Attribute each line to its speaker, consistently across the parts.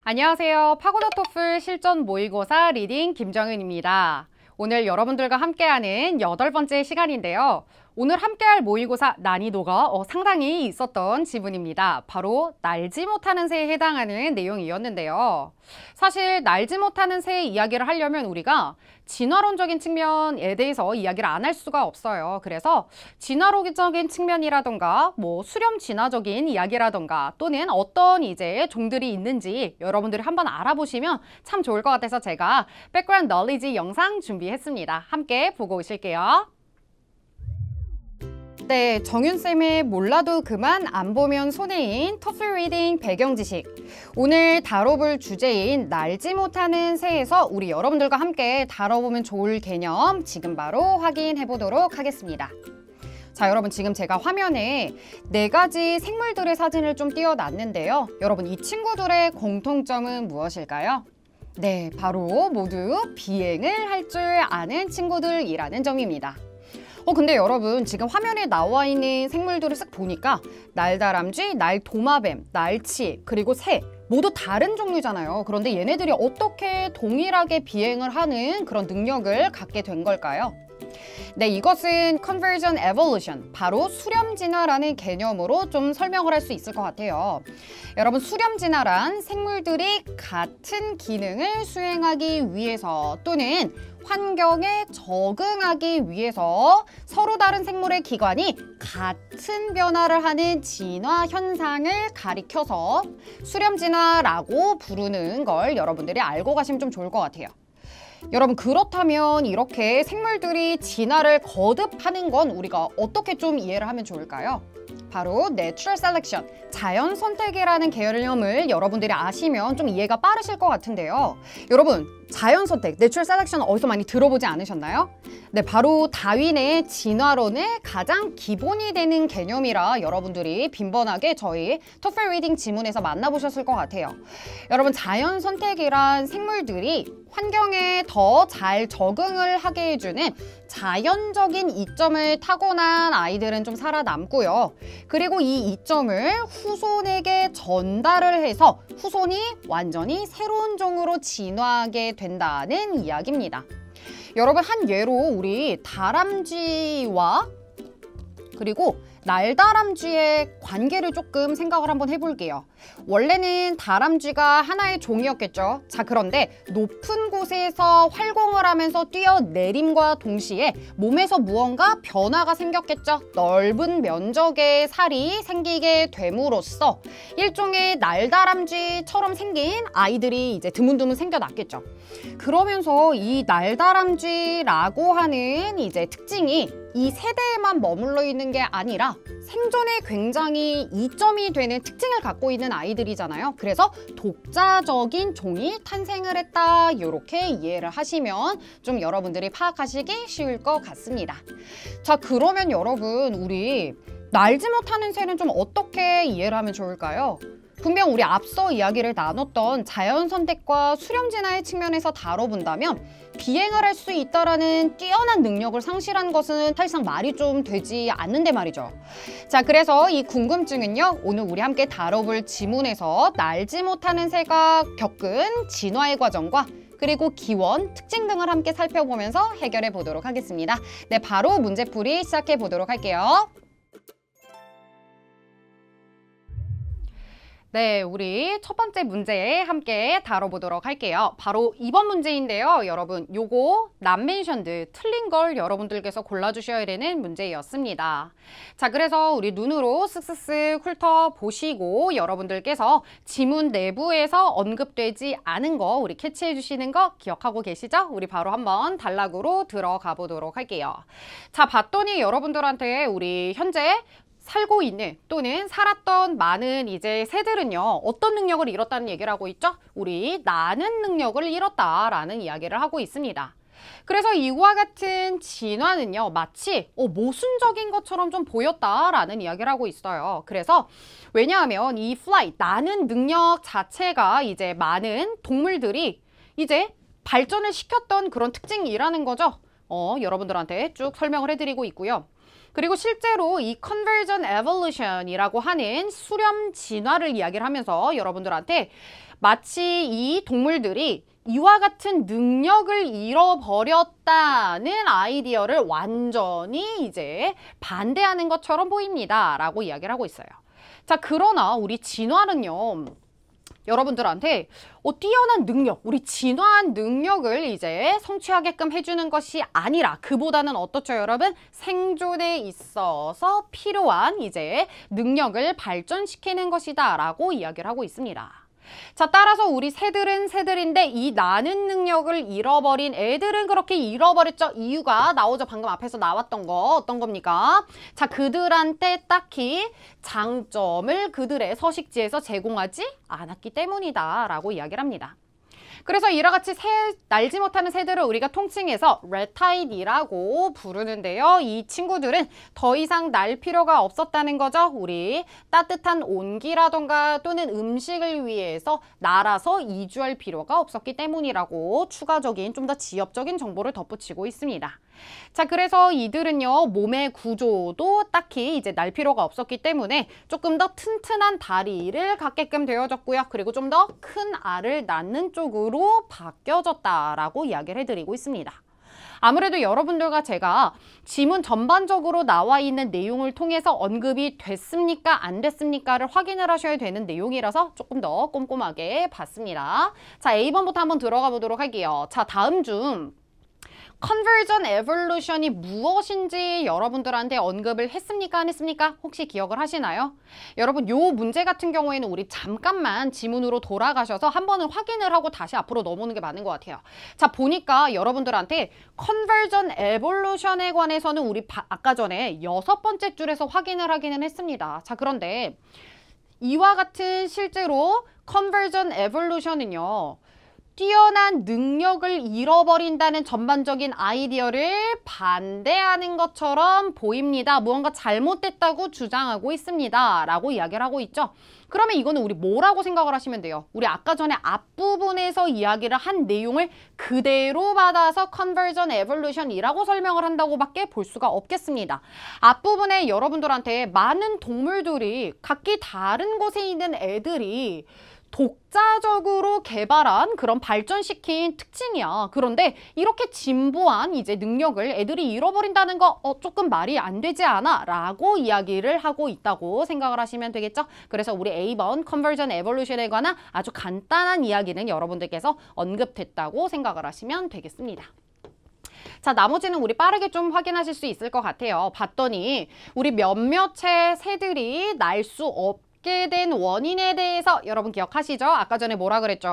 Speaker 1: 안녕하세요. 파고다 토플 실전 모의고사 리딩 김정은입니다. 오늘 여러분들과 함께하는 8번째 시간인데요. 오늘 함께할 모의고사 난이도가 상당히 있었던 지문입니다. 바로 날지 못하는 새에 해당하는 내용이었는데요. 사실 날지 못하는 새의 이야기를 하려면 우리가 진화론적인 측면에 대해서 이야기를 안 할 수가 없어요. 그래서 진화론적인 측면이라던가 수렴 진화적인 이야기라던가 또는 어떤 이제 종들이 있는지 여러분들이 한번 알아보시면 참 좋을 것 같아서 제가 백그라운드 널리지 영상 준비했습니다. 함께 보고 오실게요. 네, 정윤쌤의 몰라도 그만 안 보면 손해인 토플 리딩 배경 지식. 오늘 다뤄볼 주제인 날지 못하는 새에서 우리 여러분들과 함께 다뤄보면 좋을 개념 지금 바로 확인해 보도록 하겠습니다. 자, 여러분 지금 제가 화면에 4가지 생물들의 사진을 좀 띄워놨는데요. 여러분 이 친구들의 공통점은 무엇일까요? 네, 바로 모두 비행을 할 줄 아는 친구들이라는 점입니다. 근데 여러분 지금 화면에 나와 있는 생물들을 쓱 보니까 날다람쥐, 날도마뱀, 날치, 그리고 새 모두 다른 종류잖아요. 그런데 얘네들이 어떻게 동일하게 비행을 하는 그런 능력을 갖게 된 걸까요? 네, 이것은 Convergent Evolution, 바로 수렴진화라는 개념으로 좀 설명을 할 수 있을 것 같아요. 여러분, 수렴진화란 생물들이 같은 기능을 수행하기 위해서 또는 환경에 적응하기 위해서 서로 다른 생물의 기관이 같은 변화를 하는 진화 현상을 가리켜서 수렴진화라고 부르는 걸 여러분들이 알고 가시면 좀 좋을 것 같아요. 여러분, 그렇다면 이렇게 생물들이 진화를 거듭하는 건 우리가 어떻게 좀 이해를 하면 좋을까요? 바로 Natural Selection, 자연 선택이라는 개념을 여러분들이 아시면 좀 이해가 빠르실 것 같은데요. 여러분, 자연 선택, Natural Selection 어디서 많이 들어보지 않으셨나요? 네, 바로 다윈의 진화론의 가장 기본이 되는 개념이라 여러분들이 빈번하게 저희 토플 리딩 지문에서 만나보셨을 것 같아요. 여러분, 자연 선택이란 생물들이 환경에 더 잘 적응을 하게 해주는 자연적인 이점을 타고난 아이들은 좀 살아남고요. 그리고 이 이점을 후손에게 전달을 해서 후손이 완전히 새로운 종으로 진화하게 된다는 이야기입니다. 여러분, 한 예로 우리 다람쥐와 그리고 날다람쥐의 관계를 조금 생각을 한번 해볼게요. 원래는 다람쥐가 하나의 종이었겠죠. 자, 그런데 높은 곳에서 활공을 하면서 뛰어내림과 동시에 몸에서 무언가 변화가 생겼겠죠. 넓은 면적의 살이 생기게 됨으로써 일종의 날다람쥐처럼 생긴 아이들이 이제 드문드문 생겨났겠죠. 그러면서 이 날다람쥐라고 하는 이제 특징이 이 세대에만 머물러 있는 게 아니라 생존에 굉장히 이점이 되는 특징을 갖고 있는 아이들이잖아요. 그래서 독자적인 종이 탄생을 했다. 이렇게 이해를 하시면 좀 여러분들이 파악하시기 쉬울 것 같습니다. 자, 그러면 여러분 우리 날지 못하는 새는 좀 어떻게 이해를 하면 좋을까요? 분명 우리 앞서 이야기를 나눴던 자연 선택과 수렴 진화의 측면에서 다뤄본다면 비행을 할 수 있다라는 뛰어난 능력을 상실한 것은 사실상 말이 좀 되지 않는데 말이죠. 자, 그래서 이 궁금증은요, 오늘 우리 함께 다뤄볼 지문에서 날지 못하는 새가 겪은 진화의 과정과 그리고 기원, 특징 등을 함께 살펴보면서 해결해 보도록 하겠습니다. 네, 바로 문제풀이 시작해 보도록 할게요. 네, 우리 첫 번째 문제 함께 다뤄보도록 할게요. 바로 2번 문제인데요. 여러분, 요거 not mentioned, 틀린 걸 여러분들께서 골라주셔야 되는 문제였습니다. 자, 그래서 우리 눈으로 쓱쓱쓱 훑어보시고 여러분들께서 지문 내부에서 언급되지 않은 거 우리 캐치해 주시는 거 기억하고 계시죠? 우리 바로 한번 단락으로 들어가 보도록 할게요. 자, 봤더니 여러분들한테 우리 현재 살고 있는 또는 살았던 많은 이제 새들은요, 어떤 능력을 잃었다는 얘기를 하고 있죠? 우리 나는 능력을 잃었다라는 이야기를 하고 있습니다. 그래서 이와 같은 진화는요, 마치 모순적인 것처럼 좀 보였다라는 이야기를 하고 있어요. 그래서 왜냐하면 이 fly, 나는 능력 자체가 이제 많은 동물들이 이제 발전을 시켰던 그런 특징이라는 거죠. 여러분들한테 쭉 설명을 해드리고 있고요. 그리고 실제로 이 Convergent Evolution이라고 하는 수렴 진화를 이야기를 하면서 여러분들한테 마치 이 동물들이 이와 같은 능력을 잃어버렸다는 아이디어를 완전히 이제 반대하는 것처럼 보입니다. 라고 이야기를 하고 있어요. 자, 그러나 우리 진화는요. 여러분들한테 뛰어난 능력, 우리 진화한 능력을 이제 성취하게끔 해주는 것이 아니라 그보다는 어떻죠, 여러분? 생존에 있어서 필요한 이제 능력을 발전시키는 것이다 라고 이야기를 하고 있습니다. 자, 따라서 우리 새들은 새들인데 이 나는 능력을 잃어버린 애들은 그렇게 잃어버렸죠. 이유가 나오죠. 방금 앞에서 나왔던 거 어떤 겁니까? 자, 그들한테 딱히 장점을 그들의 서식지에서 제공하지 않았기 때문이다 라고 이야기를 합니다. 그래서 이와 같이 날지 못하는 새들을 우리가 통칭해서 reptile이라고 부르는데요. 이 친구들은 더 이상 날 필요가 없었다는 거죠. 우리 따뜻한 온기라던가 또는 음식을 위해서 날아서 이주할 필요가 없었기 때문이라고 추가적인 좀 더 지엽적인 정보를 덧붙이고 있습니다. 자, 그래서 이들은요, 몸의 구조도 딱히 이제 날 필요가 없었기 때문에 조금 더 튼튼한 다리를 갖게끔 되어졌고요. 그리고 좀 더 큰 알을 낳는 쪽으로 바뀌어졌다라고 이야기를 해드리고 있습니다. 아무래도 여러분들과 제가 지문 전반적으로 나와 있는 내용을 통해서 언급이 됐습니까? 안 됐습니까?를 확인을 하셔야 되는 내용이라서 조금 더 꼼꼼하게 봤습니다. 자, A번부터 한번 들어가 보도록 할게요. 자, 다음 중 Convergent Evolution이 무엇인지 여러분들한테 언급을 했습니까? 안 했습니까? 혹시 기억을 하시나요? 여러분, 요 문제 같은 경우에는 우리 잠깐만 지문으로 돌아가셔서 한 번은 확인을 하고 다시 앞으로 넘어오는 게 맞는 것 같아요. 자, 보니까 여러분들한테 Convergent Evolution에 관해서는 우리 아까 전에 6번째 줄에서 확인을 하기는 했습니다. 자, 그런데 이와 같은 실제로 Convergent Evolution은요. 뛰어난 능력을 잃어버린다는 전반적인 아이디어를 반대하는 것처럼 보입니다. 무언가 잘못됐다고 주장하고 있습니다. 라고 이야기를 하고 있죠. 그러면 이거는 우리 뭐라고 생각을 하시면 돼요? 우리 아까 전에 앞부분에서 이야기를 한 내용을 그대로 받아서 Convergent Evolution이라고 설명을 한다고밖에 볼 수가 없겠습니다. 앞부분에 여러분들한테 많은 동물들이 각기 다른 곳에 있는 애들이 독자적으로 개발한 그런 발전시킨 특징이야. 그런데 이렇게 진보한 이제 능력을 애들이 잃어버린다는 거 조금 말이 안 되지 않아? 라고 이야기를 하고 있다고 생각을 하시면 되겠죠? 그래서 우리 A번 Convergent Evolution에 관한 아주 간단한 이야기는 여러분들께서 언급됐다고 생각을 하시면 되겠습니다. 자, 나머지는 우리 빠르게 좀 확인하실 수 있을 것 같아요. 봤더니 우리 몇몇의 새들이 날 수 없게 된 원인에 대해서 여러분 기억하시죠? 아까 전에 뭐라 그랬죠?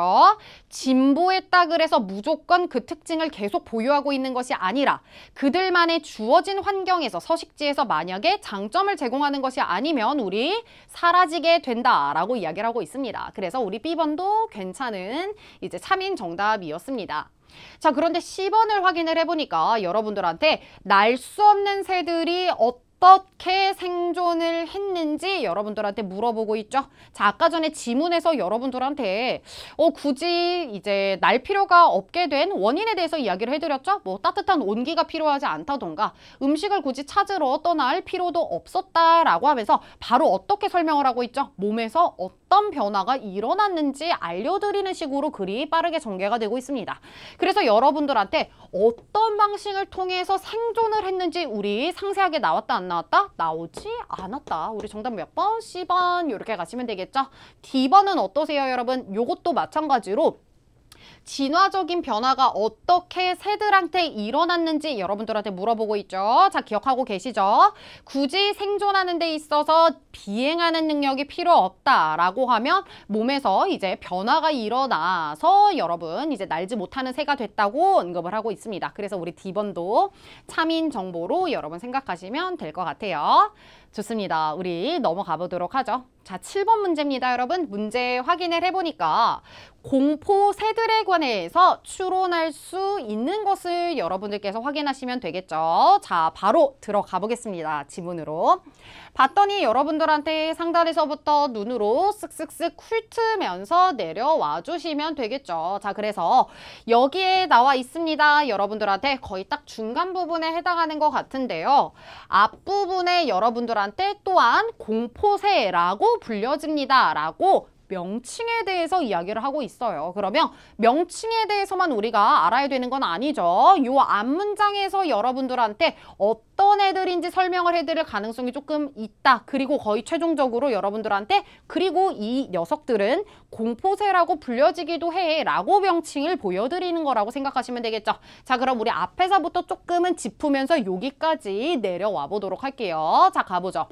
Speaker 1: 진보했다 그래서 무조건 그 특징을 계속 보유하고 있는 것이 아니라 그들만의 주어진 환경에서 서식지에서 만약에 장점을 제공하는 것이 아니면 우리 사라지게 된다라고 이야기를 하고 있습니다. 그래서 우리 B번도 괜찮은 이제 참인 정답이었습니다. 자, 그런데 C번을 확인을 해보니까 여러분들한테 날 수 없는 새들이 어떻게 생존을 했는지 여러분들한테 물어보고 있죠. 자, 아까 전에 지문에서 여러분들한테 굳이 이제 날 필요가 없게 된 원인에 대해서 이야기를 해드렸죠. 뭐 따뜻한 온기가 필요하지 않다던가 음식을 굳이 찾으러 떠날 필요도 없었다라고 하면서 바로 어떻게 설명을 하고 있죠. 몸에서 어떤 변화가 일어났는지 알려드리는 식으로 글이 빠르게 전개가 되고 있습니다. 그래서 여러분들한테 어떤 방식을 통해서 생존을 했는지 우리 상세하게 나왔다 안 나왔다? 나오지 않았다. 우리 정답 몇 번? C번 이렇게 가시면 되겠죠? D번은 어떠세요, 여러분? 요것도 마찬가지로 진화적인 변화가 어떻게 새들한테 일어났는지 여러분들한테 물어보고 있죠. 자, 기억하고 계시죠? 굳이 생존하는 데 있어서 비행하는 능력이 필요 없다라고 하면 몸에서 이제 변화가 일어나서 여러분 이제 날지 못하는 새가 됐다고 언급을 하고 있습니다. 그래서 우리 D번도 참인 정보로 여러분 생각하시면 될 것 같아요. 좋습니다. 우리 넘어가 보도록 하죠. 자, 7번 문제입니다, 여러분. 문제 확인을 해보니까 공포 새들에 관해서 추론할 수 있는 것을 여러분들께서 확인하시면 되겠죠. 자, 바로 들어가 보겠습니다. 지문으로. 봤더니 여러분들한테 상단에서부터 눈으로 쓱쓱쓱 훑으면서 내려와 주시면 되겠죠. 자, 그래서 여기에 나와 있습니다. 여러분들한테 거의 딱 중간 부분에 해당하는 것 같은데요. 앞부분에 여러분들한테 또한 공포새라고 불려집니다. 라고 명칭에 대해서 이야기를 하고 있어요. 그러면 명칭에 대해서만 우리가 알아야 되는 건 아니죠. 요 앞문장에서 여러분들한테 어떤 애들인지 설명을 해드릴 가능성이 조금 있다. 그리고 거의 최종적으로 여러분들한테 그리고 이 녀석들은 공포새라고 불려지기도 해 라고 명칭을 보여드리는 거라고 생각하시면 되겠죠. 자, 그럼 우리 앞에서부터 조금은 짚으면서 여기까지 내려와 보도록 할게요. 자, 가보죠.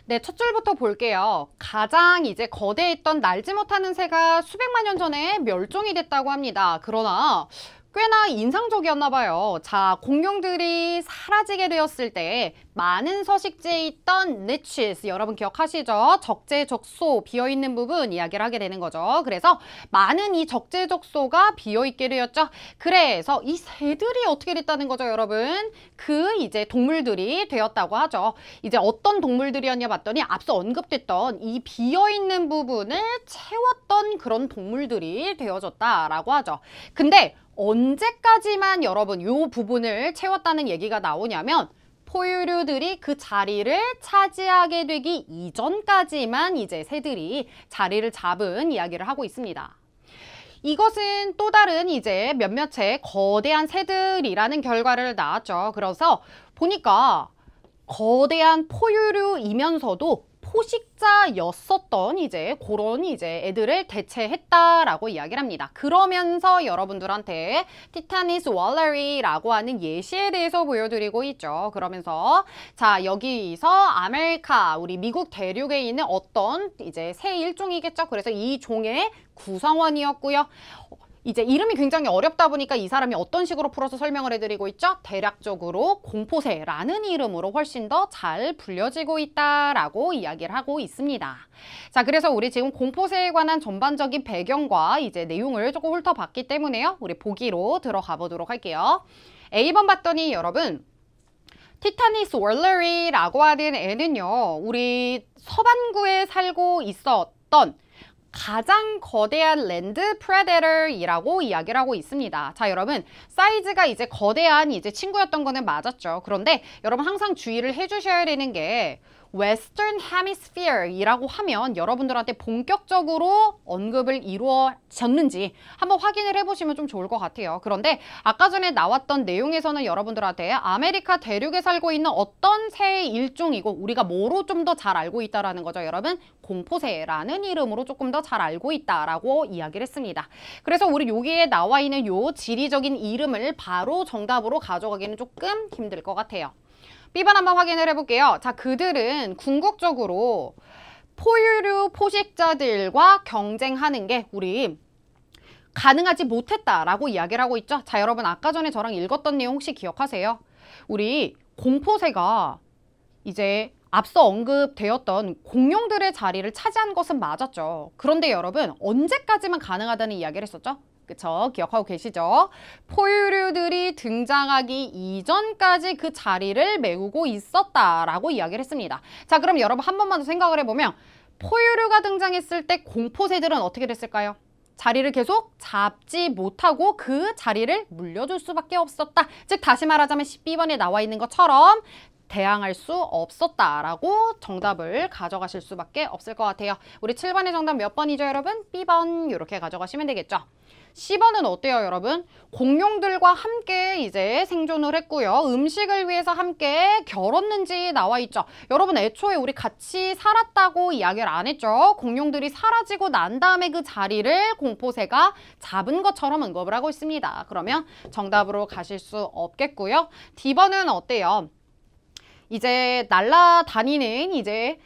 Speaker 1: 네, 첫 줄부터 볼게요. 가장 이제 거대했던 날지 못하는 새가 수백만 년 전에 멸종이 됐다고 합니다. 그러나 꽤나 인상적이었나 봐요. 자, 공룡들이 사라지게 되었을 때 많은 서식지에 있던 niches, 여러분 기억하시죠? 적재적소, 비어있는 부분 이야기를 하게 되는 거죠. 그래서 많은 이 적재적소가 비어있게 되었죠. 그래서 이 새들이 어떻게 됐다는 거죠, 여러분? 그 이제 동물들이 되었다고 하죠. 이제 어떤 동물들이었냐 봤더니 앞서 언급됐던 이 비어있는 부분을 채웠던 그런 동물들이 되어졌다라고 하죠. 근데 언제까지만 여러분 이 부분을 채웠다는 얘기가 나오냐면 포유류들이 그 자리를 차지하게 되기 이전까지만 이제 새들이 자리를 잡은 이야기를 하고 있습니다. 이것은 또 다른 이제 몇몇의 거대한 새들이라는 결과를 낳았죠. 그래서 보니까 거대한 포유류이면서도 포식자였었던 이제 그런 이제 애들을 대체했다라고 이야기를 합니다. 그러면서 여러분들한테 티타니스 월러리라고 하는 예시에 대해서 보여드리고 있죠. 그러면서 자, 여기서 아메리카 우리 미국 대륙에 있는 어떤 이제 새 일종이겠죠. 그래서 이 종의 구성원이었고요. 이제 이름이 굉장히 어렵다 보니까 이 사람이 어떤 식으로 풀어서 설명을 해드리고 있죠? 대략적으로 공포새라는 이름으로 훨씬 더 잘 불려지고 있다라고 이야기를 하고 있습니다. 자, 그래서 우리 지금 공포새에 관한 전반적인 배경과 이제 내용을 조금 훑어봤기 때문에요. 우리 보기로 들어가 보도록 할게요. A번 봤더니 여러분 티타니스 월러리라고 하는 애는요. 우리 서반구에 살고 있었던 가장 거대한 랜드 프레데터이라고 이야기를 하고 있습니다. 자, 여러분 사이즈가 이제 거대한 이제 친구였던 거는 맞았죠. 그런데 여러분 항상 주의를 해주셔야 되는 게 Western Hemisphere이라고 하면 여러분들한테 본격적으로 언급을 이루어졌는지 한번 확인을 해보시면 좀 좋을 것 같아요. 그런데 아까 전에 나왔던 내용에서는 여러분들한테 아메리카 대륙에 살고 있는 어떤 새의 일종이고 우리가 뭐로 좀 더 잘 알고 있다라는 거죠. 여러분 공포새라는 이름으로 조금 더 잘 알고 있다라고 이야기를 했습니다. 그래서 우리 여기에 나와 있는 요 지리적인 이름을 바로 정답으로 가져가기는 조금 힘들 것 같아요. B번 한번 확인을 해볼게요. 자, 그들은 궁극적으로 포유류 포식자들과 경쟁하는 게 우리 가능하지 못했다라고 이야기를 하고 있죠. 자, 여러분 아까 전에 저랑 읽었던 내용 혹시 기억하세요? 우리 공포새가 이제 앞서 언급되었던 공룡들의 자리를 차지한 것은 맞았죠. 그런데 여러분 언제까지만 가능하다는 이야기를 했었죠? 그쵸? 기억하고 계시죠? 포유류들이 등장하기 이전까지 그 자리를 메우고 있었다라고 이야기를 했습니다. 자, 그럼 여러분 한 번만 더 생각을 해보면 포유류가 등장했을 때 공포새들은 어떻게 됐을까요? 자리를 계속 잡지 못하고 그 자리를 물려줄 수밖에 없었다. 즉 다시 말하자면 12번에 나와 있는 것처럼 대항할 수 없었다라고 정답을 가져가실 수밖에 없을 것 같아요. 우리 7번의 정답 몇 번이죠, 여러분? B번 이렇게 가져가시면 되겠죠. C번은 어때요, 여러분? 공룡들과 함께 이제 생존을 했고요. 음식을 위해서 함께 겨뤘는지 나와 있죠. 여러분 애초에 우리 같이 살았다고 이야기를 안 했죠. 공룡들이 사라지고 난 다음에 그 자리를 공포새가 잡은 것처럼 언급을 하고 있습니다. 그러면 정답으로 가실 수 없겠고요. D번은 어때요? 이제 날아다니는 이제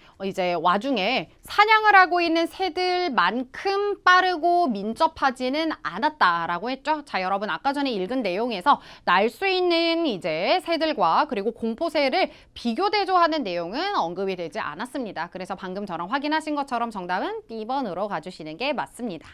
Speaker 1: 와중에 사냥을 하고 있는 새들만큼 빠르고 민첩하지는 않았다라고 했죠. 자, 여러분 아까 전에 읽은 내용에서 날 수 있는 이제 새들과 그리고 공포새를 비교 대조하는 내용은 언급이 되지 않았습니다. 그래서 방금 저랑 확인하신 것처럼 정답은 B번으로 가주시는 게 맞습니다.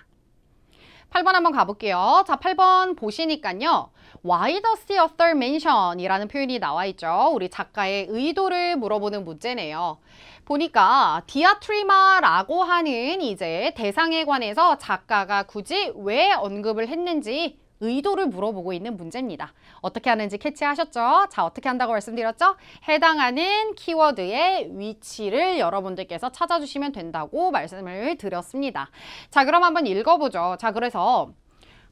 Speaker 1: 8번 한번 가볼게요. 자, 8번 보시니까요. Why does the author mention? 이라는 표현이 나와 있죠. 우리 작가의 의도를 물어보는 문제네요. 보니까 디아트리마라고 하는 이제 대상에 관해서 작가가 굳이 왜 언급을 했는지 의도를 물어보고 있는 문제입니다. 어떻게 하는지 캐치하셨죠? 자, 어떻게 한다고 말씀드렸죠? 해당하는 키워드의 위치를 여러분들께서 찾아주시면 된다고 말씀을 드렸습니다. 자, 그럼 한번 읽어보죠. 자, 그래서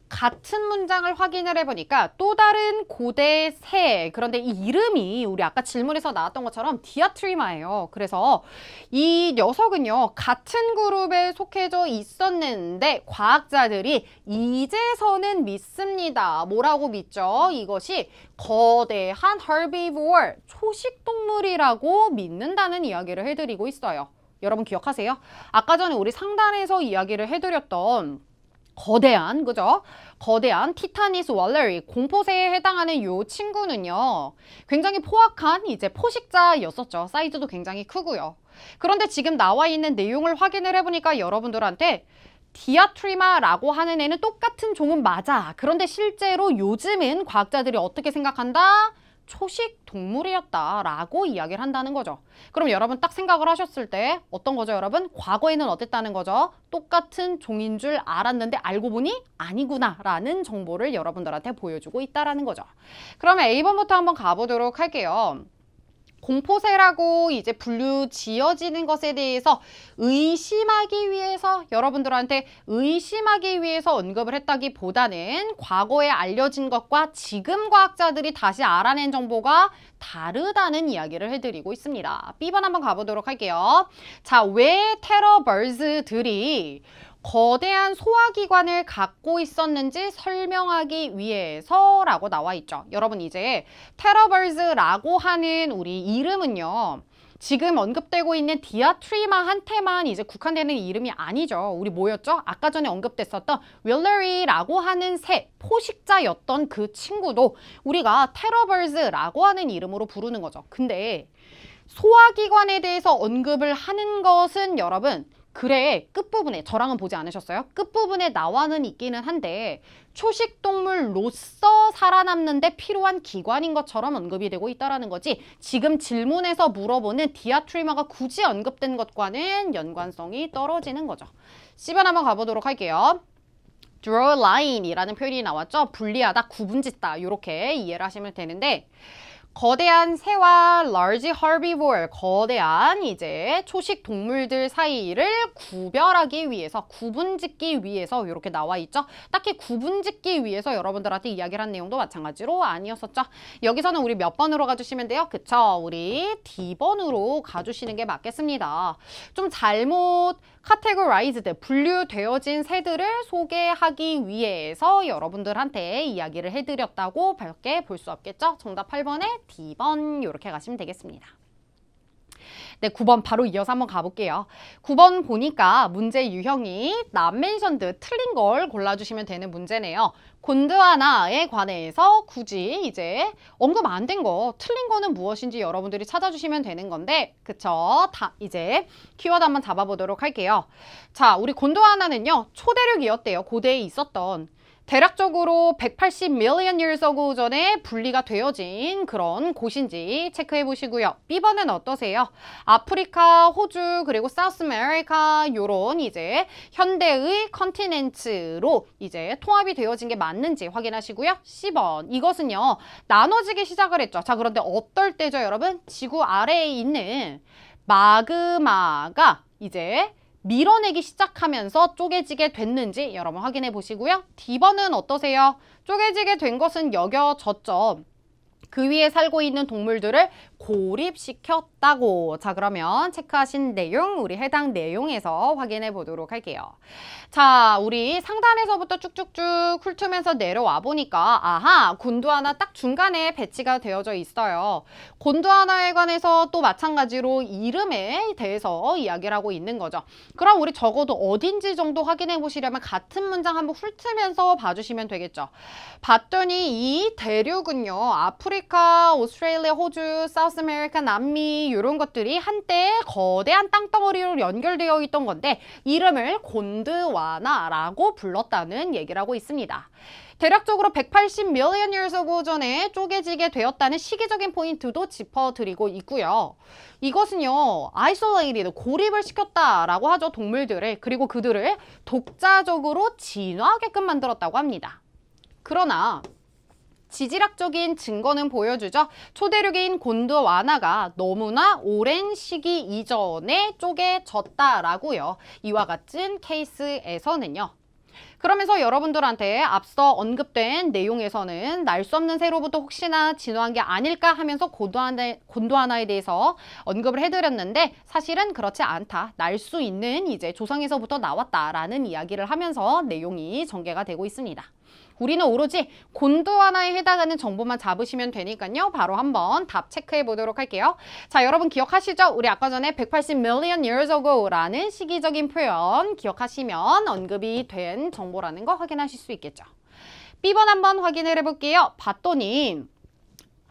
Speaker 1: 같은 문장을 확인을 해보니까 또 다른 고대 새, 그런데 이 이름이 우리 아까 질문에서 나왔던 것처럼 디아트리마예요. 그래서 이 녀석은요 같은 그룹에 속해져 있었는데 과학자들이 이제서는 믿습니다. 뭐라고 믿죠? 이것이 거대한 herbivore, 초식동물이라고 믿는다는 이야기를 해드리고 있어요. 여러분 기억하세요? 아까 전에 우리 상단에서 이야기를 해드렸던 거대한, 그죠? 거대한 티타니스 월러리, 공포새에 해당하는 요 친구는요. 굉장히 포악한 이제 포식자였었죠. 사이즈도 굉장히 크고요. 그런데 지금 나와 있는 내용을 확인을 해보니까 여러분들한테 디아트리마라고 하는 애는 똑같은 종은 맞아. 그런데 실제로 요즘은 과학자들이 어떻게 생각한다? 초식 동물이었다라고 이야기를 한다는 거죠. 그럼 여러분 딱 생각을 하셨을 때 어떤 거죠, 여러분? 과거에는 어땠다는 거죠? 똑같은 종인 줄 알았는데 알고 보니 아니구나 라는 정보를 여러분들한테 보여주고 있다라는 거죠. 그러면 A번부터 한번 가보도록 할게요. 공포새라고 이제 분류 지어지는 것에 대해서 의심하기 위해서 여러분들한테 의심하기 위해서 언급을 했다기보다는 과거에 알려진 것과 지금 과학자들이 다시 알아낸 정보가 다르다는 이야기를 해드리고 있습니다. B번 한번 가보도록 할게요. 자, 왜 테러버즈들이 거대한 소화기관을 갖고 있었는지 설명하기 위해서라고 나와 있죠. 여러분 이제 테러버즈라고 하는 우리 이름은요. 지금 언급되고 있는 디아트리마한테만 이제 국한되는 이름이 아니죠. 우리 뭐였죠? 아까 전에 언급됐었던 윌러리라고 하는 새, 포식자였던 그 친구도 우리가 테러버즈라고 하는 이름으로 부르는 거죠. 근데 소화기관에 대해서 언급을 하는 것은 여러분 글의 끝부분에, 저랑은 보지 않으셨어요? 끝부분에 나와는 있기는 한데 초식동물로서 살아남는데 필요한 기관인 것처럼 언급이 되고 있다는 거지 지금 질문에서 물어보는 디아트리마가 굳이 언급된 것과는 연관성이 떨어지는 거죠. C번 한번 가보도록 할게요. draw a line이라는 표현이 나왔죠? 분리하다, 구분짓다 이렇게 이해를 하시면 되는데 거대한 새와 large herbivore, 거대한 이제 초식 동물들 사이를 구별하기 위해서, 구분짓기 위해서 이렇게 나와 있죠. 딱히 구분짓기 위해서 여러분들한테 이야기를 한 내용도 마찬가지로 아니었었죠. 여기서는 우리 몇 번으로 가주시면 돼요? 그쵸? 우리 D번으로 가주시는 게 맞겠습니다. 좀 잘못 categorized, 분류되어진 새들을 소개하기 위해서 여러분들한테 이야기를 해드렸다고 밖에 볼 수 없겠죠? 정답 8번에 D번 이렇게 가시면 되겠습니다. 네, 9번 바로 이어서 한번 가볼게요. 9번 보니까 문제 유형이 not mentioned, 틀린 걸 골라주시면 되는 문제네요. 곤드와나에 관해서 굳이 이제 언급 안 된 거, 틀린 거는 무엇인지 여러분들이 찾아주시면 되는 건데, 그쵸? 다 이제 키워드 한번 잡아보도록 할게요. 자, 우리 곤드와나는요, 초대륙이었대요. 고대에 있었던. 대략적으로 180 million years ago 전에 분리가 되어진 그런 곳인지 체크해 보시고요. B번은 어떠세요? 아프리카, 호주, 그리고 사우스 아메리카 요런 이제 현대의 컨티넨츠로 이제 통합이 되어진 게 맞는지 확인하시고요. C번, 이것은요 나눠지기 시작을 했죠. 자, 그런데 어떨 때죠, 여러분? 지구 아래에 있는 마그마가 이제 밀어내기 시작하면서 쪼개지게 됐는지 여러분 확인해 보시고요. D번은 어떠세요? 쪼개지게 된 것은 여겨졌죠. 그 위에 살고 있는 동물들을 고립시켰다고. 자, 그러면 체크하신 내용, 우리 해당 내용에서 확인해 보도록 할게요. 자, 우리 상단에서부터 쭉쭉쭉 훑으면서 내려와 보니까 아하, 곤드와나 딱 중간에 배치가 되어져 있어요. 곤드와나에 관해서 또 마찬가지로 이름에 대해서 이야기를 하고 있는 거죠. 그럼 우리 적어도 어딘지 정도 확인해 보시려면 같은 문장 한번 훑으면서 봐주시면 되겠죠. 봤더니 이 대륙은요, 아프리카, 오스트레일리아, 호주, 사우스 아메리카, 남미 이런 것들이 한때 거대한 땅덩어리로 연결되어 있던 건데 이름을 곤드와나라고 불렀다는 얘기를 하고 있습니다. 대략적으로 180 million years ago 전에 쪼개지게 되었다는 시기적인 포인트도 짚어드리고 있고요. 이것은요, isolated, 고립을 시켰다라고 하죠, 동물들을. 그리고 그들을 독자적으로 진화하게끔 만들었다고 합니다. 그러나 지질학적인 증거는 보여주죠. 초대륙인 gond와나가 너무나 오랜 시기 이전에 쪼개졌다라고요. 이와 같은 케이스에서는요. 그러면서 여러분들한테 앞서 언급된 내용에서는 날 수 없는 새로부터 혹시나 진화한 게 아닐까 하면서 gond와나에 대해서 언급을 해드렸는데 사실은 그렇지 않다. 날 수 있는 이제 조상에서부터 나왔다라는 이야기를 하면서 내용이 전개가 되고 있습니다. 우리는 오로지 gond와나에 해당하는 정보만 잡으시면 되니까요. 바로 한번 답 체크해 보도록 할게요. 자, 여러분 기억하시죠? 우리 아까 전에 180 million years ago라는 시기적인 표현 기억하시면 언급이 된 정보라는 거 확인하실 수 있겠죠. B번 한번 확인을 해볼게요. 봤더니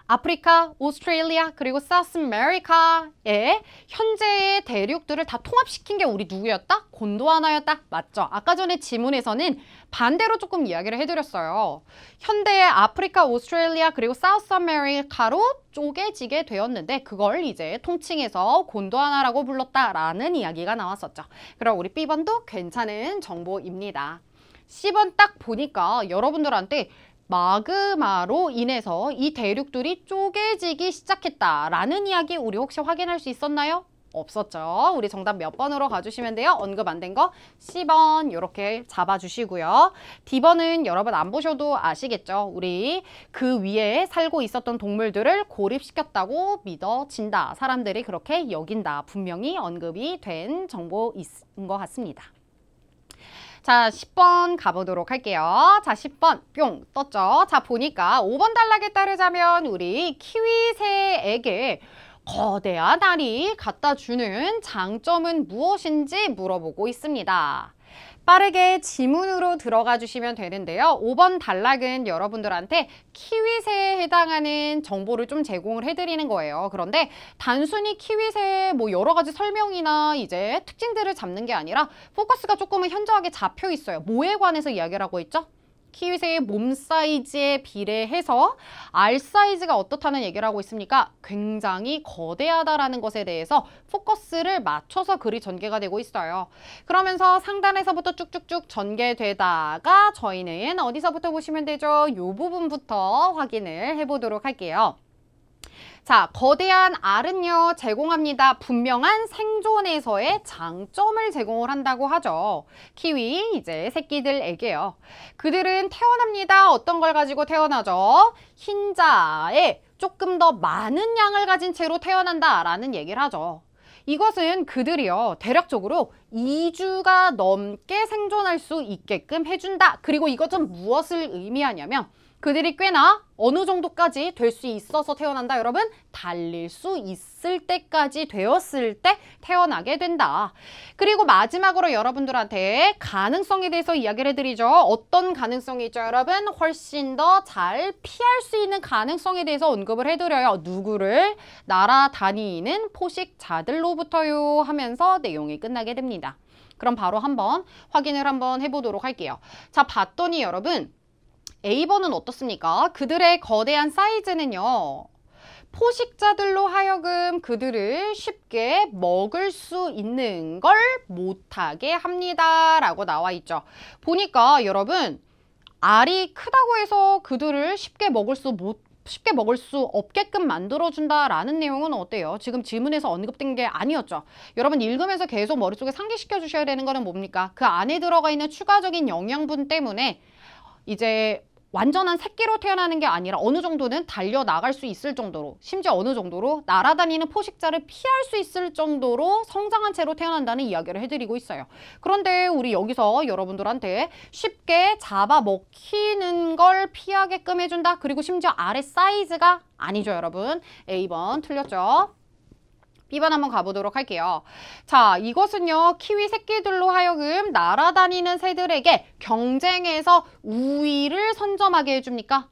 Speaker 1: 아프리카, 오스트레일리아, 그리고 사우스 아메리카의 현재의 대륙들을 다 통합시킨 게 우리 누구였다? gond와나였다. 맞죠? 아까 전에 지문에서는 반대로 조금 이야기를 해드렸어요. 현대의 아프리카, 오스트레일리아, 그리고 사우스 아메리카로 쪼개지게 되었는데 그걸 이제 통칭해서 gond와나라고 불렀다라는 이야기가 나왔었죠. 그럼 우리 B번도 괜찮은 정보입니다. C번 딱 보니까 여러분들한테 마그마로 인해서 이 대륙들이 쪼개지기 시작했다라는 이야기 우리 혹시 확인할 수 있었나요? 없었죠. 우리 정답 몇 번으로 가주시면 돼요? 언급 안 된 거 C번 이렇게 잡아주시고요. D번은 여러분 안 보셔도 아시겠죠? 우리 그 위에 살고 있었던 동물들을 고립시켰다고 믿어진다. 사람들이 그렇게 여긴다. 분명히 언급이 된 정보인 것 같습니다. 자, 10번 가보도록 할게요. 자, 10번 뿅 떴죠. 자, 보니까 5번 단락에 따르자면 우리 키위새에게 거대한 알이 갖다 주는 장점은 무엇인지 물어보고 있습니다. 빠르게 지문으로 들어가 주시면 되는데요. 5번 단락은 여러분들한테 키위새에 해당하는 정보를 좀 제공을 해드리는 거예요. 그런데 단순히 키위새의 뭐 여러 가지 설명이나 이제 특징들을 잡는 게 아니라 포커스가 조금은 현저하게 잡혀 있어요. 뭐에 관해서 이야기를 하고 있죠? 키위새의 몸 사이즈에 비례해서 알 사이즈가 어떻다는 얘기를 하고 있습니까? 굉장히 거대하다라는 것에 대해서 포커스를 맞춰서 글이 전개가 되고 있어요. 그러면서 상단에서부터 쭉쭉쭉 전개되다가 저희는 어디서부터 보시면 되죠? 이 부분부터 확인을 해보도록 할게요. 자, 거대한 알은요 제공합니다. 분명한 생존에서의 장점을 제공을 한다고 하죠. 키위 이제 새끼들에게요. 그들은 태어납니다. 어떤 걸 가지고 태어나죠? 흰자에 조금 더 많은 양을 가진 채로 태어난다라는 얘기를 하죠. 이것은 그들이요 대략적으로 2주가 넘게 생존할 수 있게끔 해준다. 그리고 이것은 무엇을 의미하냐면 그들이 꽤나 어느 정도까지 될 수 있어서 태어난다. 여러분, 달릴 수 있을 때까지 되었을 때 태어나게 된다. 그리고 마지막으로 여러분들한테 가능성에 대해서 이야기를 해드리죠. 어떤 가능성이 있죠, 여러분? 훨씬 더 잘 피할 수 있는 가능성에 대해서 언급을 해드려요. 누구를? 날아다니는 포식자들로부터요 하면서 내용이 끝나게 됩니다. 그럼 바로 한번 확인을 한번 해보도록 할게요. 자, 봤더니 여러분 A번은 어떻습니까? 그들의 거대한 사이즈는요. 포식자들로 하여금 그들을 쉽게 먹을 수 있는 걸 못하게 합니다. 라고 나와 있죠. 보니까 여러분 알이 크다고 해서 그들을 쉽게 먹을 수 없게끔 만들어준다라는 내용은 어때요? 지금 질문에서 언급된 게 아니었죠. 여러분 읽으면서 계속 머릿속에 상기시켜 주셔야 되는 거는 뭡니까? 그 안에 들어가 있는 추가적인 영양분 때문에 이제 완전한 새끼로 태어나는 게 아니라 어느 정도는 달려나갈 수 있을 정도로 심지어 어느 정도로 날아다니는 포식자를 피할 수 있을 정도로 성장한 채로 태어난다는 이야기를 해드리고 있어요. 그런데 우리 여기서 여러분들한테 쉽게 잡아먹히는 걸 피하게끔 해준다. 그리고 심지어 알의 사이즈가 아니죠, 여러분. A번 틀렸죠? B번 한번 가보도록 할게요. 자, 이것은요. 키위 새끼들로 하여금 날아다니는 새들에게 경쟁에서 우위를 선점하게 해줍니까?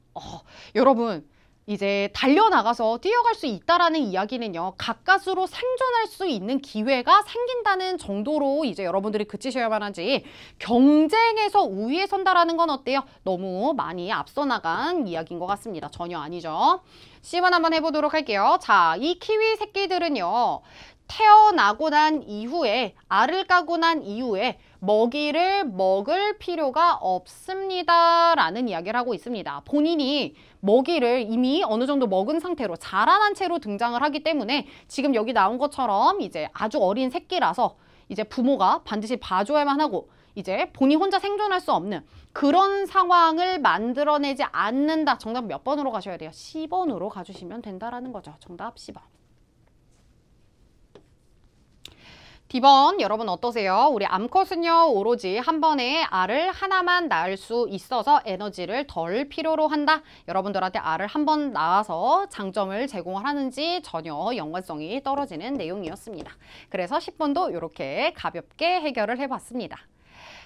Speaker 1: 여러분 이제 달려나가서 뛰어갈 수 있다라는 이야기는요. 가까스로 생존할 수 있는 기회가 생긴다는 정도로 이제 여러분들이 그치셔야만 하지 경쟁에서 우위에 선다라는 건 어때요? 너무 많이 앞서 나간 이야기인 것 같습니다. 전혀 아니죠. C번 한번 해보도록 할게요. 자, 이 키위 새끼들은요. 태어나고 난 이후에 알을 까고 난 이후에 먹이를 먹을 필요가 없습니다 라는 이야기를 하고 있습니다. 본인이 먹이를 이미 어느 정도 먹은 상태로 자라난 채로 등장을 하기 때문에 지금 여기 나온 것처럼 이제 아주 어린 새끼라서 이제 부모가 반드시 봐줘야만 하고 이제 본인 혼자 생존할 수 없는 그런 상황을 만들어내지 않는다. 정답 몇 번으로 가셔야 돼요? 10번으로 가주시면 된다라는 거죠. 정답 10번. D번 여러분 어떠세요? 우리 암컷은요 오로지 한 번에 알을 하나만 낳을 수 있어서 에너지를 덜 필요로 한다. 여러분들한테 알을 한 번 낳아서 장점을 제공을 하는지 전혀 연관성이 떨어지는 내용이었습니다. 그래서 10번도 이렇게 가볍게 해결을 해봤습니다.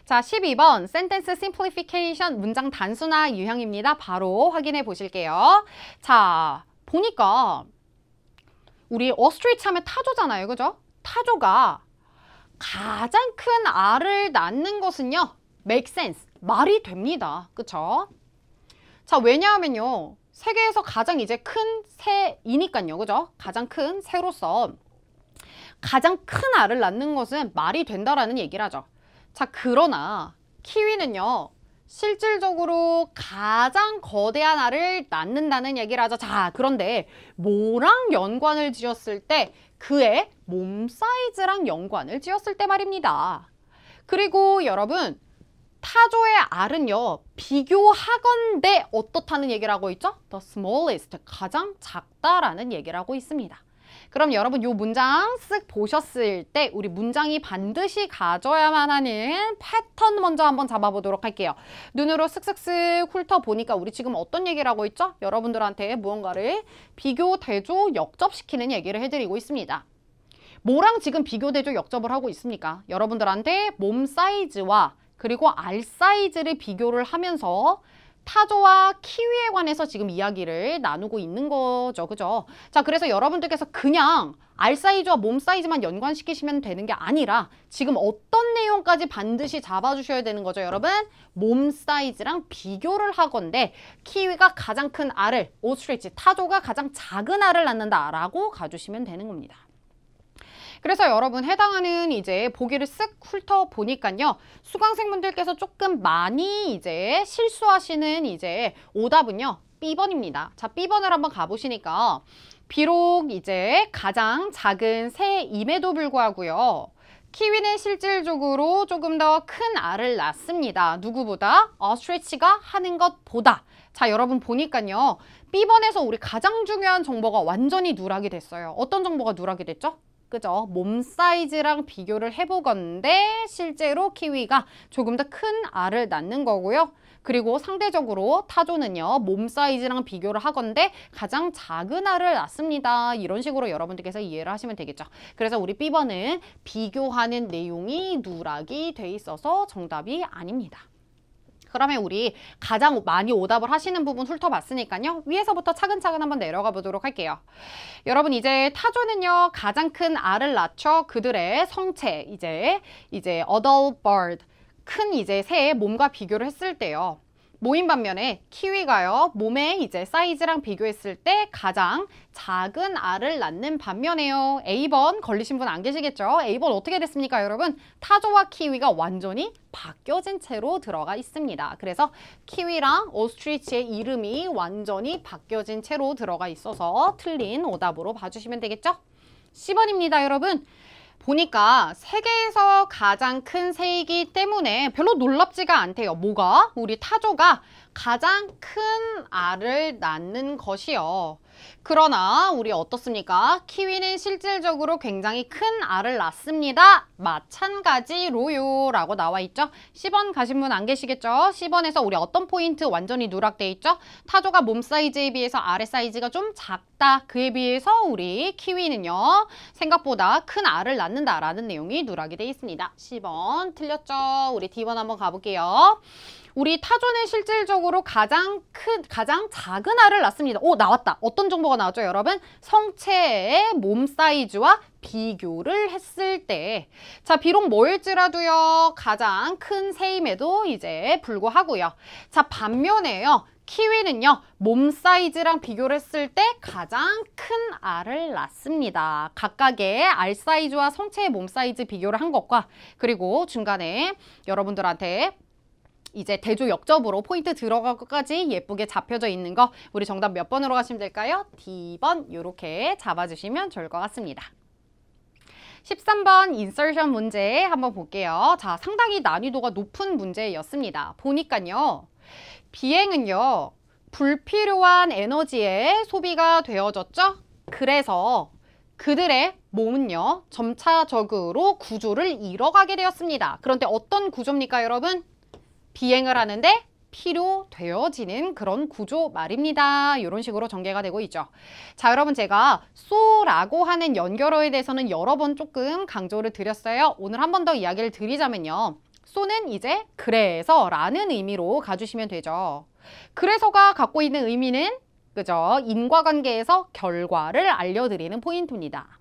Speaker 1: 자, 12번 Sentence Simplification 문장 단순화 유형입니다. 바로 확인해 보실게요. 자, 보니까 우리 오스트리치 하면 타조잖아요. 그죠? 타조가 가장 큰 알을 낳는 것은요. make sense. 말이 됩니다. 그쵸? 자, 왜냐하면요. 세계에서 가장 이제 큰 새이니까요. 그죠? 가장 큰 새로서 가장 큰 알을 낳는 것은 말이 된다라는 얘기를 하죠. 자, 그러나 키위는요. 실질적으로 가장 거대한 알을 낳는다는 얘기를 하죠. 자, 그런데 뭐랑 연관을 지었을 때 그의 몸 사이즈랑 연관을 지었을 때 말입니다. 그리고 여러분 타조의 알은요. 비교하건대 어떻다는 얘기를 하고 있죠? The smallest, 가장 작다라는 얘기를 하고 있습니다. 그럼 여러분 이 문장 쓱 보셨을 때 우리 문장이 반드시 가져야만 하는 패턴 먼저 한번 잡아보도록 할게요. 눈으로 쓱쓱쓱 훑어보니까 우리 지금 어떤 얘기를 하고 있죠? 여러분들한테 무언가를 비교, 대조, 역접시키는 얘기를 해드리고 있습니다. 뭐랑 지금 비교, 대조, 역접을 하고 있습니까? 여러분들한테 몸 사이즈와 그리고 알 사이즈를 비교를 하면서 타조와 키위에 관해서 지금 이야기를 나누고 있는 거죠. 그죠? 자, 그래서 여러분들께서 그냥 알 사이즈와 몸 사이즈만 연관시키시면 되는 게 아니라 지금 어떤 내용까지 반드시 잡아주셔야 되는 거죠, 여러분? 몸 사이즈랑 비교를 하건대 키위가 가장 큰 알을, 오스트리치, 타조가 가장 작은 알을 낳는다라고 가주시면 되는 겁니다. 그래서 여러분 해당하는 이제 보기를 쓱 훑어보니까요. 수강생분들께서 조금 많이 이제 실수하시는 이제 오답은요. B번입니다. 자, B번을 한번 가보시니까 비록 이제 가장 작은 새임에도 불구하고요. 키위는 실질적으로 조금 더 큰 알을 낳습니다. 누구보다? 오스트리치가 하는 것보다. 자, 여러분 보니까요. B번에서 우리 가장 중요한 정보가 완전히 누락이 됐어요. 어떤 정보가 누락이 됐죠? 그죠? 몸 사이즈랑 비교를 해보건데 실제로 키위가 조금 더 큰 알을 낳는 거고요. 그리고 상대적으로 타조는요. 몸 사이즈랑 비교를 하건데 가장 작은 알을 낳습니다. 이런 식으로 여러분들께서 이해를 하시면 되겠죠. 그래서 우리 B번은 비교하는 내용이 누락이 돼 있어서 정답이 아닙니다. 그러면 우리 가장 많이 오답을 하시는 부분 훑어봤으니까요. 위에서부터 차근차근 한번 내려가 보도록 할게요. 여러분 이제 타조는요. 가장 큰 알을 낳죠. 그들의 성체 이제 adult bird 큰 이제 새의 몸과 비교를 했을 때요. 모인 반면에 키위가요. 몸의 이제 사이즈랑 비교했을 때 가장 작은 알을 낳는 반면에요. A번 걸리신 분 안 계시겠죠? A번 어떻게 됐습니까, 여러분? 타조와 키위가 완전히 바뀌어진 채로 들어가 있습니다. 그래서 키위랑 오스트리치의 이름이 완전히 바뀌어진 채로 들어가 있어서 틀린 오답으로 봐주시면 되겠죠? 10번입니다, 여러분. 보니까 세계에서 가장 큰 새이기 때문에 별로 놀랍지가 않대요. 뭐가? 우리 타조가 가장 큰 알을 낳는 것이요. 그러나 우리 어떻습니까? 키위는 실질적으로 굉장히 큰 알을 낳습니다. 마찬가지로요 라고 나와 있죠. 10번 가신 분 안 계시겠죠? 10번에서 우리 어떤 포인트 완전히 누락돼 있죠? 타조가 몸 사이즈에 비해서 알의 사이즈가 좀 작다. 그에 비해서 우리 키위는요. 생각보다 큰 알을 낳는다라는 내용이 누락이 돼 있습니다. 10번 틀렸죠? 우리 D번 한번 가볼게요. 우리 타조는 실질적으로 가장 작은 알을 낳습니다. 오, 나왔다. 어떤 정보가 나왔죠, 여러분? 성체의 몸 사이즈와 비교를 했을 때. 자, 비록 뭐일지라도요. 가장 큰 새임에도 이제 불구하고요. 자, 반면에요. 키위는요, 몸 사이즈랑 비교를 했을 때 가장 큰 알을 낳습니다. 각각의 알 사이즈와 성체의 몸 사이즈 비교를 한 것과 그리고 중간에 여러분들한테 이제 대조 역접으로 포인트 들어갈 것까지 예쁘게 잡혀져 있는 거 우리 정답 몇 번으로 가시면 될까요? D번 이렇게 잡아주시면 좋을 것 같습니다. 13번 인서션 문제 한번 볼게요. 자, 상당히 난이도가 높은 문제였습니다. 보니까요. 비행은요. 불필요한 에너지의 소비가 되어졌죠? 그래서 그들의 몸은요. 점차적으로 구조를 잃어가게 되었습니다. 그런데 어떤 구조입니까, 여러분? 비행을 하는데 필요되어지는 그런 구조 말입니다. 이런 식으로 전개가 되고 있죠. 자, 여러분 제가 so라고 하는 연결어에 대해서는 여러 번 조금 강조를 드렸어요. 오늘 한 번 더 이야기를 드리자면요. so는 이제 그래서 라는 의미로 가주시면 되죠. 그래서가 갖고 있는 의미는 그죠? 인과관계에서 결과를 알려드리는 포인트입니다.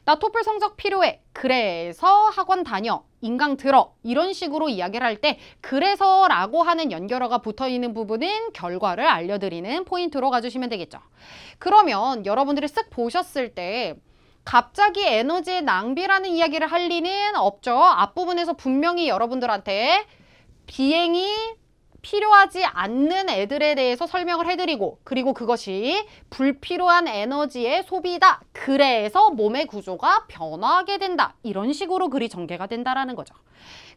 Speaker 1: 나 토플 성적 필요해. 그래서 학원 다녀. 인강 들어. 이런 식으로 이야기를 할 때 그래서라고 하는 연결어가 붙어있는 부분은 결과를 알려드리는 포인트로 가주시면 되겠죠. 그러면 여러분들이 쓱 보셨을 때 갑자기 에너지의 낭비라는 이야기를 할 리는 없죠. 앞부분에서 분명히 여러분들한테 비행이 필요하지 않는 애들에 대해서 설명을 해드리고 그리고 그것이 불필요한 에너지의 소비다. 그래서 몸의 구조가 변화하게 된다. 이런 식으로 글이 전개가 된다라는 거죠.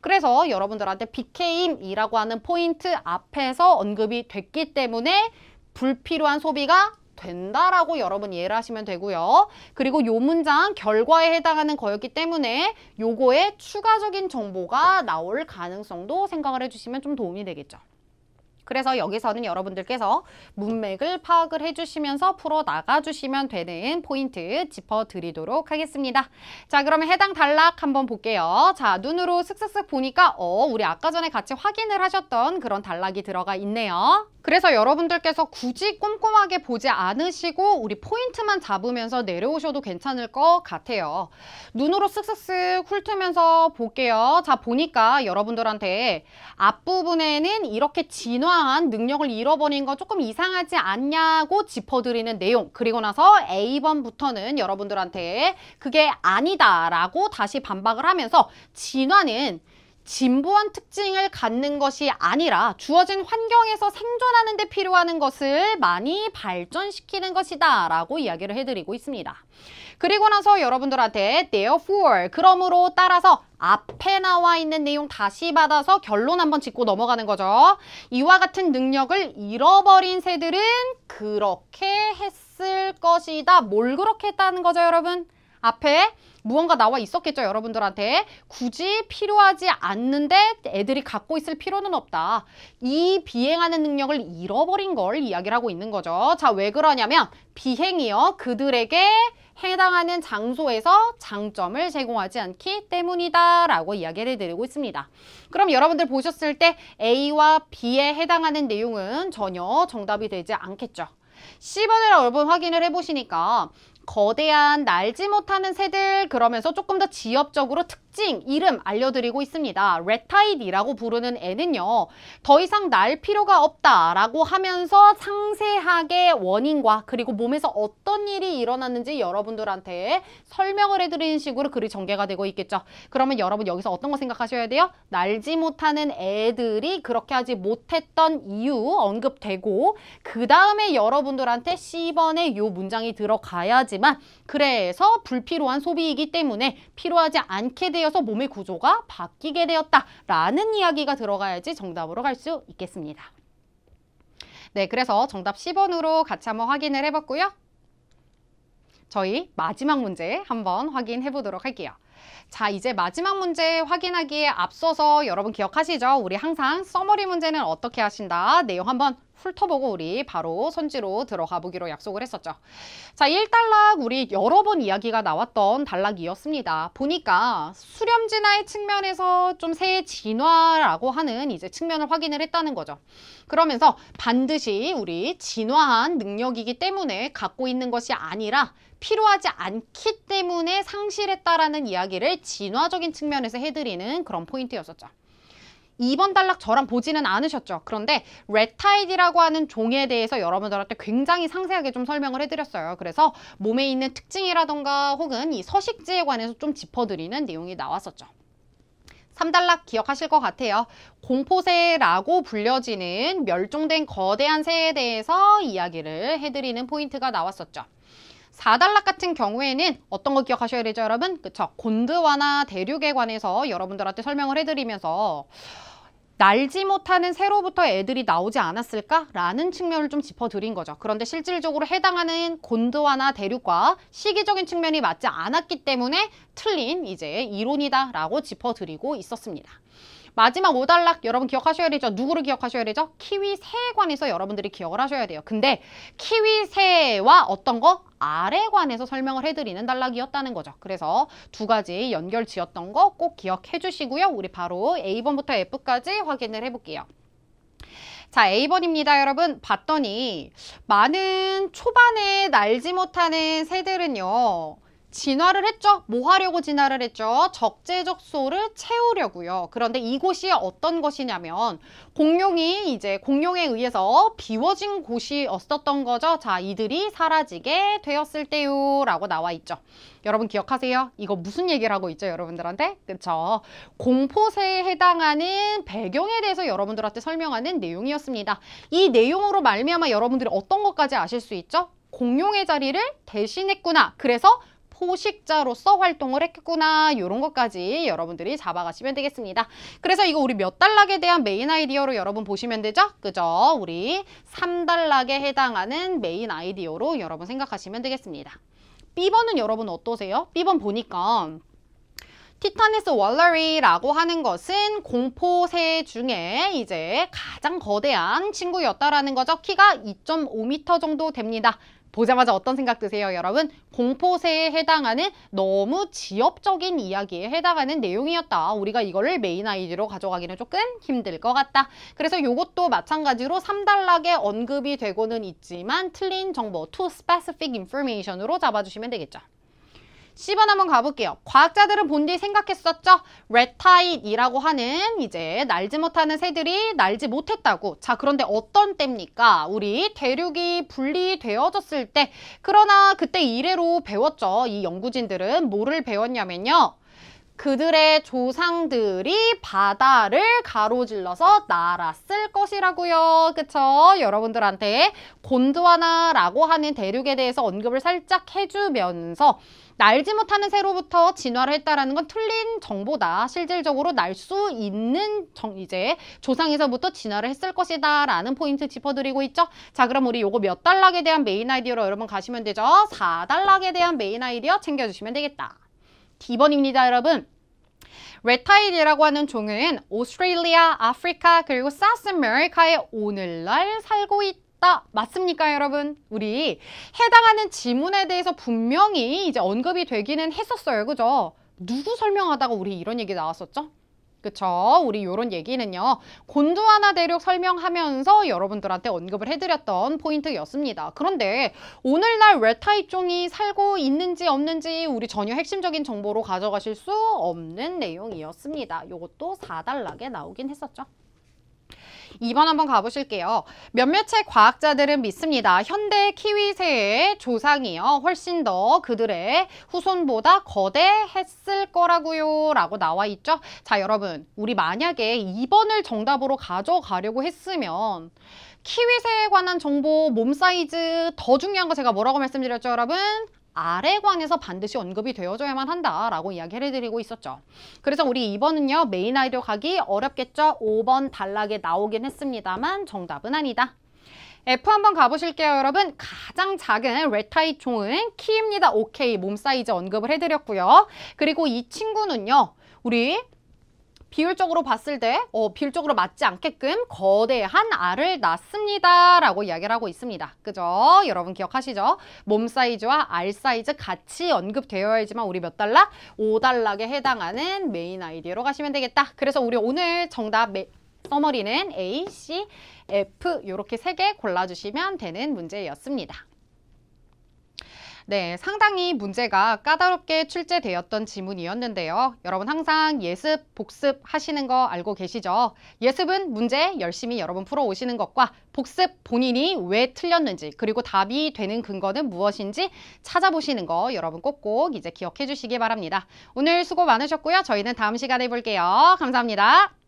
Speaker 1: 그래서 여러분들한테 BKM이라고 하는 포인트 앞에서 언급이 됐기 때문에 불필요한 소비가 된다라고 여러분 이해를 하시면 되고요. 그리고 요 문장 결과에 해당하는 거였기 때문에 요거에 추가적인 정보가 나올 가능성도 생각을 해주시면 좀 도움이 되겠죠. 그래서 여기서는 여러분들께서 문맥을 파악을 해주시면서 풀어 나가주시면 되는 포인트 짚어드리도록 하겠습니다. 자, 그러면 해당 단락 한번 볼게요. 자, 눈으로 슥슥슥 보니까 우리 아까 전에 같이 확인을 하셨던 그런 단락이 들어가 있네요. 그래서 여러분들께서 굳이 꼼꼼하게 보지 않으시고 우리 포인트만 잡으면서 내려오셔도 괜찮을 것 같아요. 눈으로 쓱쓱쓱 훑으면서 볼게요. 자, 보니까 여러분들한테 앞부분에는 이렇게 진화한 능력을 잃어버린 거 조금 이상하지 않냐고 짚어드리는 내용. 그리고 나서 A번부터는 여러분들한테 그게 아니다라고 다시 반박을 하면서 진화는 진부한 특징을 갖는 것이 아니라 주어진 환경에서 생존하는 데 필요한 것을 많이 발전시키는 것이다 라고 이야기를 해드리고 있습니다. 그리고 나서 여러분들한테 therefore, 그러므로 따라서 앞에 나와 있는 내용 다시 받아서 결론 한번 짚고 넘어가는 거죠. 이와 같은 능력을 잃어버린 새들은 그렇게 했을 것이다. 뭘 그렇게 했다는 거죠, 여러분? 앞에 무언가 나와 있었겠죠, 여러분들한테. 굳이 필요하지 않는데 애들이 갖고 있을 필요는 없다. 이 비행하는 능력을 잃어버린 걸 이야기를 하고 있는 거죠. 자, 왜 그러냐면 비행이요. 그들에게 해당하는 장소에서 장점을 제공하지 않기 때문이다 라고 이야기를 해드리고 있습니다. 그럼 여러분들 보셨을 때 A와 B에 해당하는 내용은 전혀 정답이 되지 않겠죠. C번을 여러분 확인을 해보시니까 거대한 날지 못하는 새들 그러면서 조금 더 지역적으로 특징, 이름 알려드리고 있습니다. 레타이디라고 부르는 애는요. 더 이상 날 필요가 없다라고 하면서 상세하게 원인과 그리고 몸에서 어떤 일이 일어났는지 여러분들한테 설명을 해드리는 식으로 글이 전개가 되고 있겠죠. 그러면 여러분 여기서 어떤 거 생각하셔야 돼요? 날지 못하는 애들이 그렇게 하지 못했던 이유 언급되고 그 다음에 여러분들한테 C번에 요 문장이 들어가야지만 그래서 불필요한 소비이기 때문에 필요하지 않게 되어서 몸의 구조가 바뀌게 되었다라는 이야기가 들어가야지 정답으로 갈 수 있겠습니다. 네, 그래서 정답 10번으로 같이 한번 확인을 해봤고요. 저희 마지막 문제 한번 확인해 보도록 할게요. 자, 이제 마지막 문제 확인하기에 앞서서 여러분 기억하시죠? 우리 항상 서머리 문제는 어떻게 하신다? 내용 한번 훑어보고 우리 바로 선지로 들어가 보기로 약속을 했었죠. 자, 1단락 우리 여러 번 이야기가 나왔던 단락이었습니다. 보니까 수렴 진화의 측면에서 좀 새 진화라고 하는 이제 측면을 확인을 했다는 거죠. 그러면서 반드시 우리 진화한 능력이기 때문에 갖고 있는 것이 아니라 필요하지 않기 때문에 상실했다라는 이야기를 진화적인 측면에서 해드리는 그런 포인트였었죠. 2번 단락 저랑 보지는 않으셨죠? 그런데 레타이드라고 하는 종에 대해서 여러분들한테 굉장히 상세하게 좀 설명을 해드렸어요. 그래서 몸에 있는 특징이라던가 혹은 이 서식지에 관해서 좀 짚어드리는 내용이 나왔었죠. 3단락 기억하실 것 같아요. 공포새라고 불려지는 멸종된 거대한 새에 대해서 이야기를 해드리는 포인트가 나왔었죠. 4단락 같은 경우에는 어떤 거 기억하셔야 되죠, 여러분? 그쵸? 곤드와나 대륙에 관해서 여러분들한테 설명을 해드리면서 날지 못하는 새로부터 애들이 나오지 않았을까? 라는 측면을 좀 짚어드린 거죠. 그런데 실질적으로 해당하는 곤드와나 대륙과 시기적인 측면이 맞지 않았기 때문에 틀린 이제 이론이다 라고 짚어드리고 있었습니다. 마지막 5단락 여러분 기억하셔야 되죠? 누구를 기억하셔야 되죠? 키위새에 관해서 여러분들이 기억을 하셔야 돼요. 근데 키위새와 어떤 거? 알에 관해서 설명을 해드리는 단락이었다는 거죠. 그래서 두 가지 연결 지었던 거 꼭 기억해 주시고요. 우리 바로 A번부터 F까지 확인을 해볼게요. 자, A번입니다, 여러분. 봤더니 많은 초반에 날지 못하는 새들은요. 진화를 했죠. 뭐 하려고 진화를 했죠? 적재적소를 채우려고요. 그런데 이곳이 어떤 것이냐면 공룡에 의해서 비워진 곳이었었던 거죠. 자, 이들이 사라지게 되었을 때요 라고 나와 있죠. 여러분 기억하세요? 이거 무슨 얘기를 하고 있죠, 여러분들한테? 그쵸? 공포새에 해당하는 배경에 대해서 여러분들한테 설명하는 내용이었습니다. 이 내용으로 말미암아 여러분들이 어떤 것까지 아실 수 있죠? 공룡의 자리를 대신했구나. 그래서 포식자로서 활동을 했구나. 이런 것까지 여러분들이 잡아가시면 되겠습니다. 그래서 이거 우리 몇 단락에 대한 메인 아이디어로 여러분 보시면 되죠? 그죠? 우리 3단락에 해당하는 메인 아이디어로 여러분 생각하시면 되겠습니다. B번은 여러분 어떠세요? B번 보니까 티타니스 월러리라고 하는 것은 공포새 중에 이제 가장 거대한 친구였다라는 거죠. 키가 2.5m 정도 됩니다. 보자마자 어떤 생각 드세요, 여러분? 공포새에 해당하는 너무 지엽적인 이야기에 해당하는 내용이었다. 우리가 이거를 메인 아이디로 가져가기는 조금 힘들 것 같다. 그래서 이것도 마찬가지로 3단락에 언급이 되고는 있지만 틀린 정보, too specific information으로 잡아주시면 되겠죠. C번 한번 가볼게요. 과학자들은 본디 생각했었죠? 레타이드이라고 하는 이제 날지 못하는 새들이 날지 못했다고. 자, 그런데 어떤 때입니까? 우리 대륙이 분리되어졌을 때. 그러나 그때 이래로 배웠죠. 이 연구진들은 뭐를 배웠냐면요. 그들의 조상들이 바다를 가로질러서 날았을 것이라고요. 그쵸? 여러분들한테 곤드와나라고 하는 대륙에 대해서 언급을 살짝 해주면서 날지 못하는 새로부터 진화를 했다라는 건 틀린 정보다. 실질적으로 날 수 있는 이제 조상에서부터 진화를 했을 것이다 라는 포인트 짚어드리고 있죠. 자, 그럼 우리 요거 몇 단락에 대한 메인 아이디어로 여러분 가시면 되죠. 4단락에 대한 메인 아이디어 챙겨주시면 되겠다. D번입니다, 여러분. 레타이드라고 하는 종은 오스트레일리아, 아프리카, 그리고 사우스 아메리카에 오늘날 살고 있다. 맞습니까, 여러분? 우리 해당하는 지문에 대해서 분명히 이제 언급이 되기는 했었어요. 그죠? 누구 설명하다가 우리 이런 얘기 나왔었죠? 그쵸? 우리 요런 얘기는요. 곤드와나 대륙 설명하면서 여러분들한테 언급을 해드렸던 포인트였습니다. 그런데 오늘날 레타이종이 살고 있는지 없는지 우리 전혀 핵심적인 정보로 가져가실 수 없는 내용이었습니다. 요것도 4단락에 나오긴 했었죠. 2번 한번 가보실게요. 몇몇의 과학자들은 믿습니다. 현대 키위새의 조상이요. 훨씬 더 그들의 후손보다 거대했을 거라고요. 라고 나와 있죠. 자, 여러분. 우리 만약에 2번을 정답으로 가져가려고 했으면 키위새에 관한 정보, 몸 사이즈, 더 중요한 거 제가 뭐라고 말씀드렸죠, 여러분? 알에 관해서 반드시 언급이 되어줘야만 한다라고 이야기를 해드리고 있었죠. 그래서 우리 2번은요. 메인 아이디어 가기 어렵겠죠? 5번 단락에 나오긴 했습니다만 정답은 아니다. F 한번 가보실게요, 여러분. 가장 작은 레타이드 종은 키입니다. 오케이, 몸 사이즈 언급을 해드렸고요. 그리고 이 친구는요. 우리 비율적으로 봤을 때 비율적으로 맞지 않게끔 거대한 알을 낳습니다 라고 이야기를 하고 있습니다. 그죠? 여러분 기억하시죠? 몸 사이즈와 알 사이즈 같이 언급되어야지만 우리 몇 단락? 5단락에 해당하는 메인 아이디어로 가시면 되겠다. 그래서 우리 오늘 정답 서머리는 A, C, F 이렇게 3개 골라주시면 되는 문제였습니다. 네, 상당히 문제가 까다롭게 출제되었던 지문이었는데요. 여러분 항상 예습, 복습 하시는 거 알고 계시죠? 예습은 문제 열심히 여러분 풀어오시는 것과 복습 본인이 왜 틀렸는지 그리고 답이 되는 근거는 무엇인지 찾아보시는 거 여러분 꼭꼭 이제 기억해 주시기 바랍니다. 오늘 수고 많으셨고요. 저희는 다음 시간에 볼게요. 감사합니다.